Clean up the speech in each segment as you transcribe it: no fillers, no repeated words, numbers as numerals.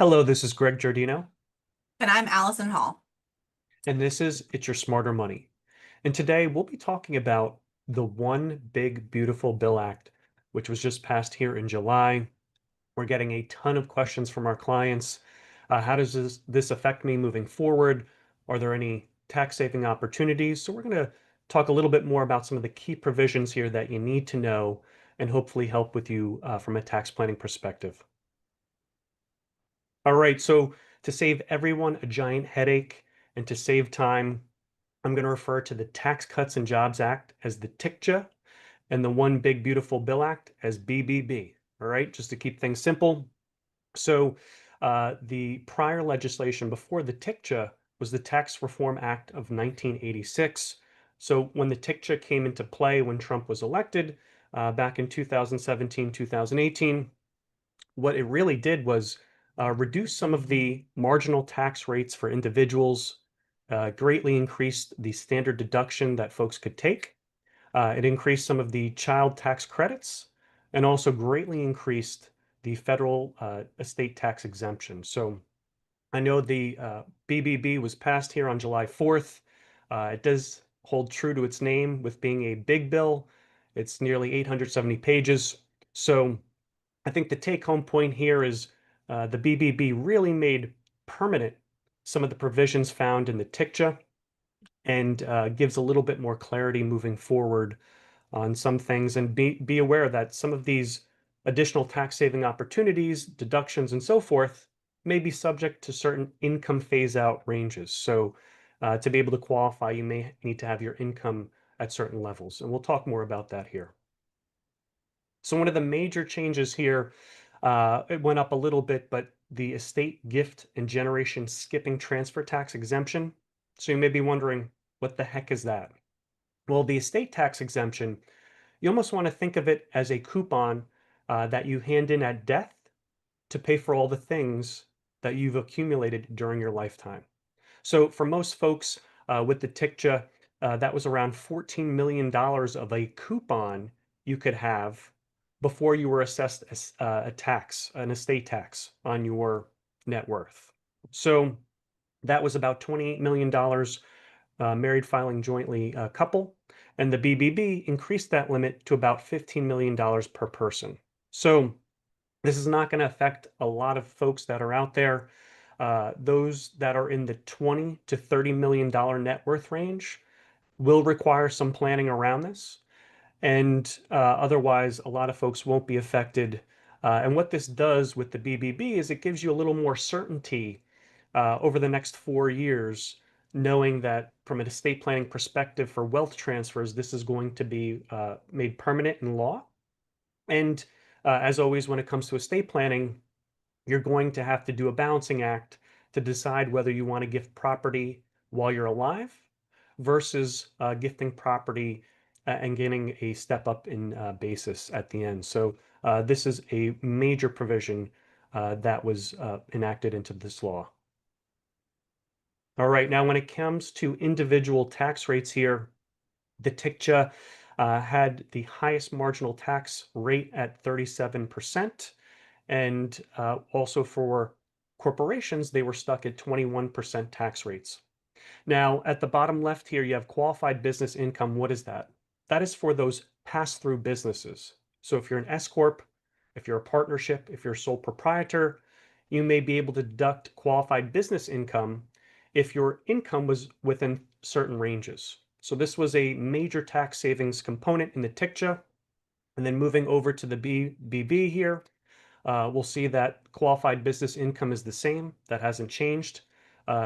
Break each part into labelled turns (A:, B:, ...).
A: Hello, this is Greg Giardino,
B: And I'm Allison Hall.
A: and this is It's Your Smarter Money. And today we'll be talking about the One Big Beautiful Bill Act, which was just passed here in July. We're getting a ton of questions from our clients. How does this affect me moving forward? Are there any tax saving opportunities? So we're going to talk a little bit more about some of the key provisions here that you need to know and hopefully help with you from a tax planning perspective. All right, so to save everyone a giant headache and to save time, I'm going to refer to the Tax Cuts and Jobs Act as the TICJA and the One Big Beautiful Bill Act as BBB. All right, just to keep things simple. So the prior legislation before the TICJA was the Tax Reform Act of 1986. So when the TICJA came into play when Trump was elected back in 2017, 2018, what it really did was reduce some of the marginal tax rates for individuals, greatly increased the standard deduction that folks could take. It increased some of the child tax credits and also greatly increased the federal estate tax exemption. So I know the BBB was passed here on July 4th. It does hold true to its name with being a big bill. It's nearly 870 pages. So I think the take home point here is the BBB really made permanent some of the provisions found in the TICJA and gives a little bit more clarity moving forward on some things. And be aware that some of these additional tax saving opportunities, deductions, and so forth may be subject to certain income phase out ranges. So to be able to qualify, you may need to have your income at certain levels. And we'll talk more about that here. So one of the major changes here, it went up a little bit, but the estate gift and generation skipping transfer tax exemption. So you may be wondering, what the heck is that? Well, the estate tax exemption, you almost want to think of it as a coupon that you hand in at death to pay for all the things that you've accumulated during your lifetime. So for most folks with the TICJA, that was around $14 million of a coupon you could have before you were assessed a tax, an estate tax on your net worth. So that was about $28 million married filing jointly couple. And the BBB increased that limit to about $15 million per person. So this is not going to affect a lot of folks that are out there. Those that are in the 20 to $30 million net worth range will require some planning around this. And otherwise, a lot of folks won't be affected. And what this does with the BBB is it gives you a little more certainty over the next 4 years, knowing that from an estate planning perspective for wealth transfers, this is going to be made permanent in law. And as always, when it comes to estate planning, you're going to have to do a balancing act to decide whether you want to gift property while you're alive versus gifting property and getting a step up in basis at the end. So this is a major provision that was enacted into this law. All right, now when it comes to individual tax rates here, the TICJA had the highest marginal tax rate at 37%. And also for corporations, they were stuck at 21% tax rates. Now, at the bottom left here, you have qualified business income. What is that? That is for those pass-through businesses. So if you're an S corp, if you're a partnership, if you're a sole proprietor, you may be able to deduct qualified business income if your income was within certain ranges. So this was a major tax savings component in the TICJA. And then moving over to the BBB here, we'll see that qualified business income is the same. That hasn't changed,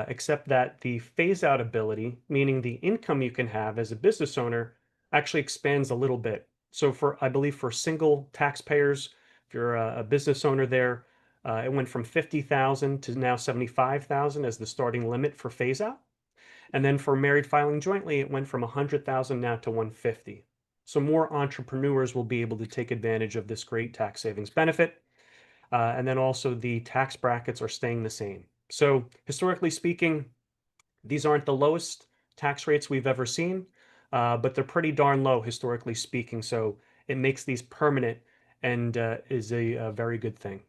A: except that the phase out ability, meaning the income you can have as a business owner, actually expands a little bit. So I believe for single taxpayers, if you're a business owner there, it went from 50,000 to now 75,000 as the starting limit for phase out. And then for married filing jointly, it went from 100,000 now to 150. So more entrepreneurs will be able to take advantage of this great tax savings benefit. And then also the tax brackets are staying the same. So historically speaking, these aren't the lowest tax rates we've ever seen, but they're pretty darn low historically speaking. So it makes these permanent and is a very good thing.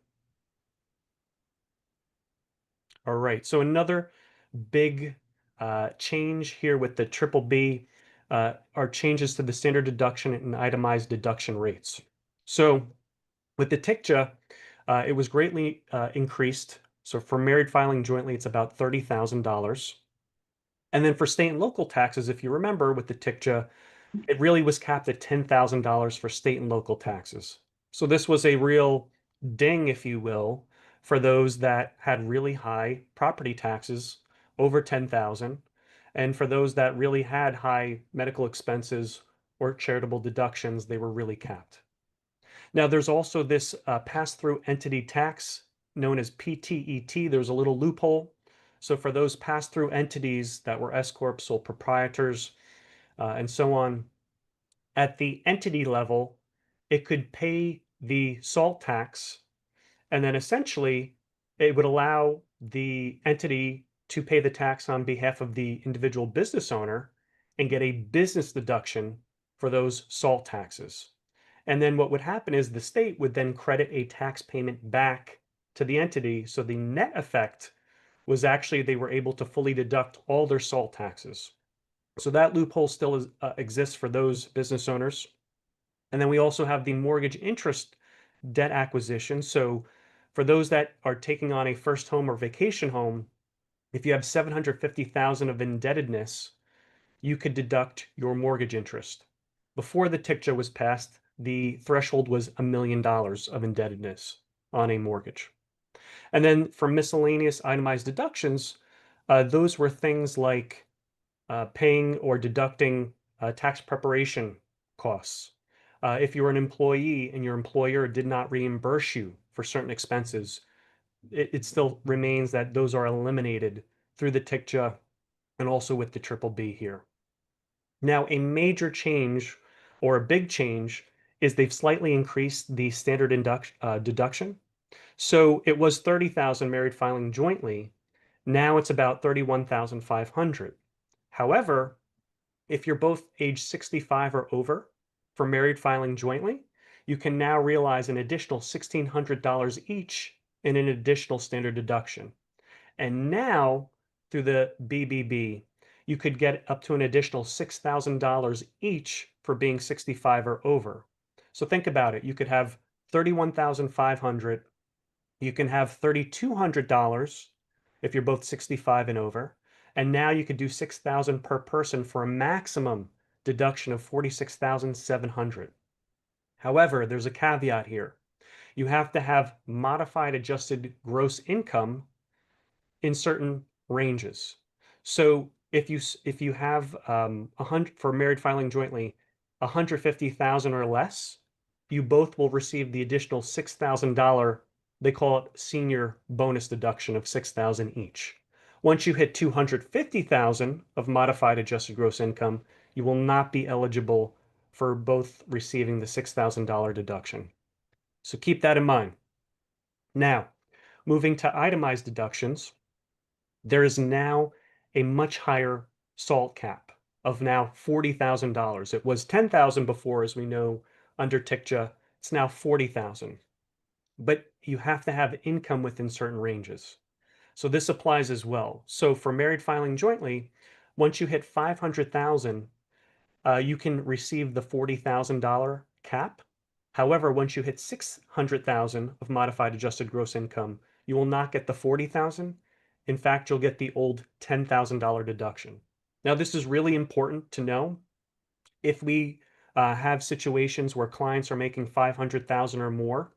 A: All right. So another big change here with the triple B are changes to the standard deduction and itemized deduction rates. So with the TICJA, it was greatly increased. So for married filing jointly, it's about $30,000. And then for state and local taxes, if you remember with the TICJA, it really was capped at $10,000 for state and local taxes. So this was a real ding, if you will, for those that had really high property taxes over 10,000, and for those that really had high medical expenses or charitable deductions, they were really capped. Now, there's also this pass-through entity tax known as PTET. There's a little loophole. So for those pass-through entities that were S corp, sole proprietors, and so on, at the entity level, it could pay the SALT tax, and then essentially it would allow the entity to pay the tax on behalf of the individual business owner and get a business deduction for those SALT taxes. And then what would happen is the state would then credit a tax payment back to the entity. So the net effect was actually they were able to fully deduct all their SALT taxes. So that loophole still exists for those business owners. And then we also have the mortgage interest debt acquisition. So for those that are taking on a first home or vacation home, if you have 750,000 of indebtedness, you could deduct your mortgage interest. Before the TICJA was passed, the threshold was $1 million of indebtedness on a mortgage. And then for miscellaneous itemized deductions, those were things like paying or deducting tax preparation costs. If you were an employee and your employer did not reimburse you for certain expenses, it still remains that those are eliminated through the TICJA and also with the triple B here. Now, a major change or a big change is they've slightly increased the standard deduction. So it was 30,000 married filing jointly. Now it's about 31,500. However, if you're both age 65 or over for married filing jointly, you can now realize an additional $1,600 each in an additional standard deduction. And now, through the BBB, you could get up to an additional $6,000 each for being 65 or over. So think about it. You could have 31,500. You can have $3,200 if you're both 65 and over. And now you could do 6,000 per person for a maximum deduction of 46,700. However, there's a caveat here. You have to have modified adjusted gross income in certain ranges. So if you have 100 for married filing jointly, 150,000 or less, you both will receive the additional $6,000. They call it senior bonus deduction of 6,000 each. Once you hit 250,000 of modified adjusted gross income, you will not be eligible for both receiving the $6,000 deduction. So keep that in mind. Now, moving to itemized deductions, there is now a much higher SALT cap of now $40,000. It was 10,000 before, as we know, under TICJA. It's now 40,000. But you have to have income within certain ranges. So this applies as well. So for married filing jointly, once you hit 500,000, you can receive the $40,000 cap. However, once you hit 600,000 of modified adjusted gross income, you will not get the 40,000. In fact, you'll get the old $10,000 deduction. Now, this is really important to know. If we have situations where clients are making 500,000 or more,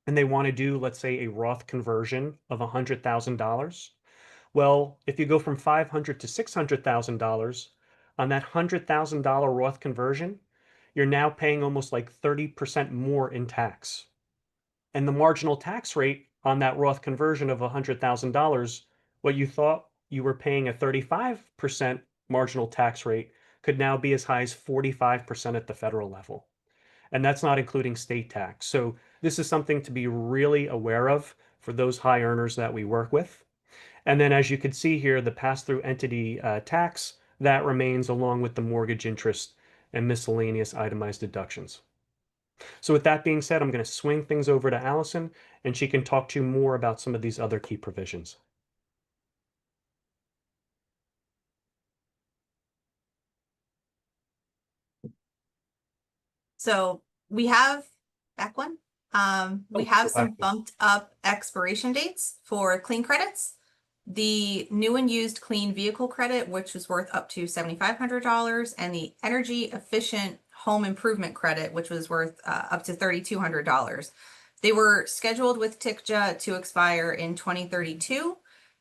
A: and they want to do, let's say, a Roth conversion of $100,000, well, if you go from 500 to $600,000 on that $100,000 Roth conversion, you're now paying almost like 30% more in tax. And the marginal tax rate on that Roth conversion of $100,000, what you thought you were paying a 35% marginal tax rate could now be as high as 45% at the federal level. And that's not including state tax. So this is something to be really aware of for those high earners that we work with. And then as you can see here, the pass-through entity tax, that remains along with the mortgage interest and miscellaneous itemized deductions. So with that being said, I'm going to swing things over to Allison, and she can talk to you more about some of these other key provisions.
B: So we have back one. We
A: Oh,
B: have
A: go back.
B: some bumped up expiration dates for clean credits. The new and used clean vehicle credit, which was worth up to $7,500, and the energy efficient home improvement credit, which was worth up to $3,200. They were scheduled with TICJA to expire in 2032.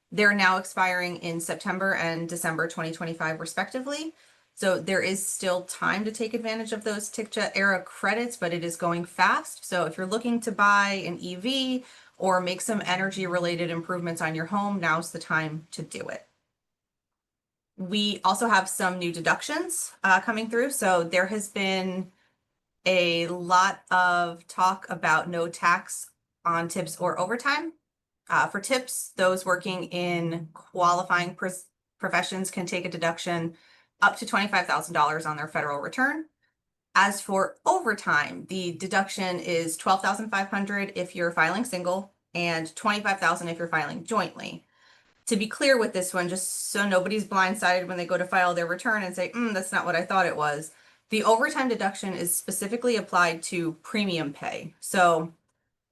B: They're now expiring in September and December 2025, respectively. So there is still time to take advantage of those TICJA era credits, but it is going fast. So if you're looking to buy an EV or make some energy related improvements on your home, now's the time to do it. We also have some new deductions coming through. So there has been a lot of talk about no tax on tips or overtime. For tips, those working in qualifying professions can take a deduction up to $25,000 on their federal return. As for overtime, the deduction is $12,500 if you're filing single and $25,000 if you're filing jointly. To be clear with this one, just so nobody's blindsided when they go to file their return and say, that's not what I thought it was. The overtime deduction is specifically applied to premium pay. So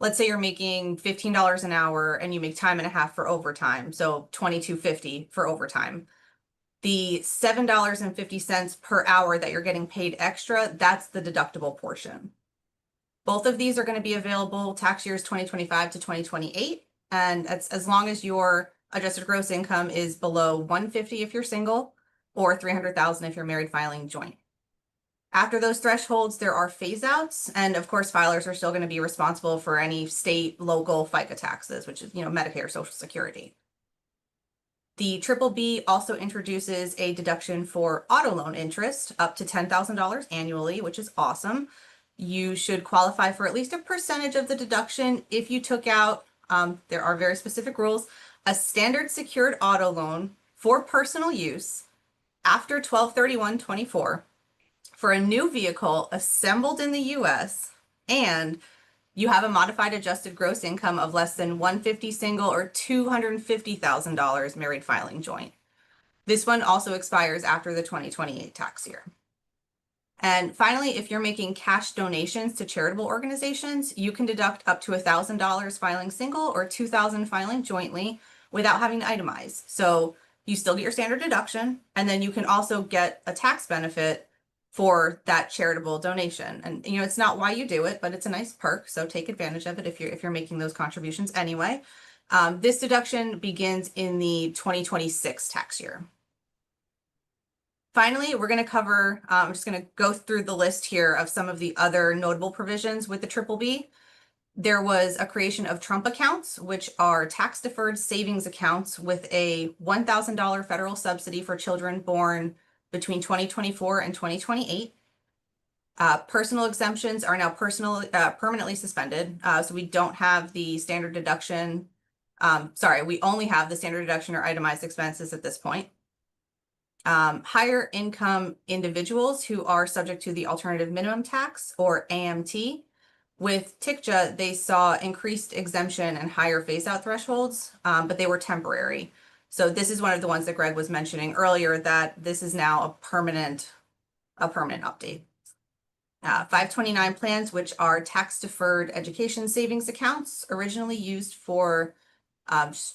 B: let's say you're making $15 an hour and you make time and a half for overtime, so $22.50 for overtime. The $7.50 per hour that you're getting paid extra, that's the deductible portion. Both of these are going to be available tax years 2025 to 2028. And as long as your adjusted gross income is below 150 if you're single or 300,000 if you're married filing joint. After those thresholds, there are phase outs. And of course, filers are still going to be responsible for any state, local FICA taxes, which is, Medicare, Social Security. The OBBB also introduces a deduction for auto loan interest up to $10,000 annually, which is awesome. You should qualify for at least a percentage of the deduction if you took out, there are very specific rules, a standard secured auto loan for personal use after 12/31/24 for a new vehicle assembled in the US, and you have a modified adjusted gross income of less than 150 single or $250,000 married filing joint. This one also expires after the 2028 tax year. And finally, if you're making cash donations to charitable organizations, you can deduct up to $1,000 filing single or $2,000 filing jointly without having to itemize. So you still get your standard deduction, and then you can also get a tax benefit for that charitable donation. And it's not why you do it, but it's a nice perk. So take advantage of it if you're making those contributions anyway. This deduction begins in the 2026 tax year. Finally, we're going to cover, I'm just going to go through the list here of some of the other notable provisions with the OBBB. There was a creation of Trump accounts, which are tax-deferred savings accounts with a $1,000 federal subsidy for children born between 2024 and 2028. Personal exemptions are now permanently suspended. So we don't have the standard deduction. We only have the standard deduction or itemized expenses at this point. Higher income individuals who are subject to the alternative minimum tax or AMT. With TICJA, they saw increased exemption and higher phase-out thresholds, but they were temporary. So this is one of the ones that Greg was mentioning earlier, that this is now a permanent update. 529 plans, which are tax-deferred education savings accounts, originally used for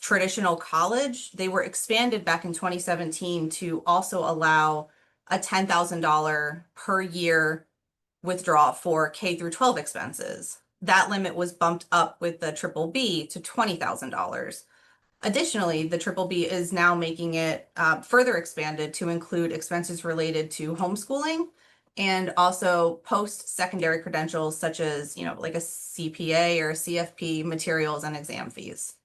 B: traditional college. They were expanded back in 2017 to also allow a $10,000 per year withdrawal for K through 12 expenses. That limit was bumped up with the OBBB to $20,000. Additionally, the OBBB is now making it further expanded to include expenses related to homeschooling and also post-secondary credentials such as, like a CPA or a CFP, materials and exam fees.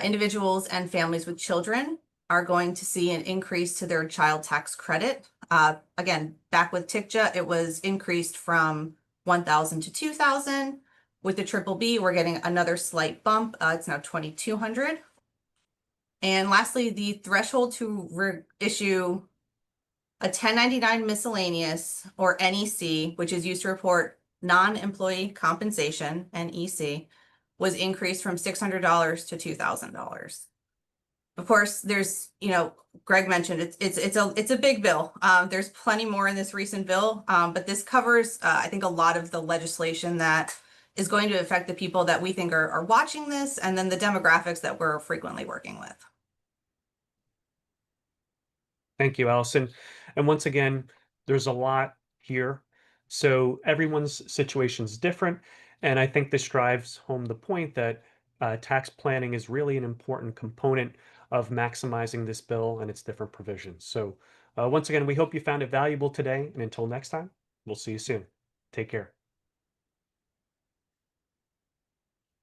B: Individuals and families with children are going to see an increase to their child tax credit. Again, back with TICJA, it was increased from $1,000 to $2,000. With the OBBB, we're getting another slight bump. It's now $2,200. And lastly, the threshold to issue a 1099 miscellaneous or NEC, which is used to report non-employee compensation, NEC, was increased from $600 to $2,000. Of course, there's, Greg mentioned it's a big bill. There's plenty more in this recent bill, but this covers, I think, a lot of the legislation that is going to affect the people that we think are watching this, and then the demographics that we're frequently working with.
A: Thank you, Allison. And once again, there's a lot here. So everyone's situation is different. And I think this drives home the point that tax planning is really an important component of maximizing this bill and its different provisions. So once again, we hope you found it valuable today. And until next time, we'll see you soon. Take care.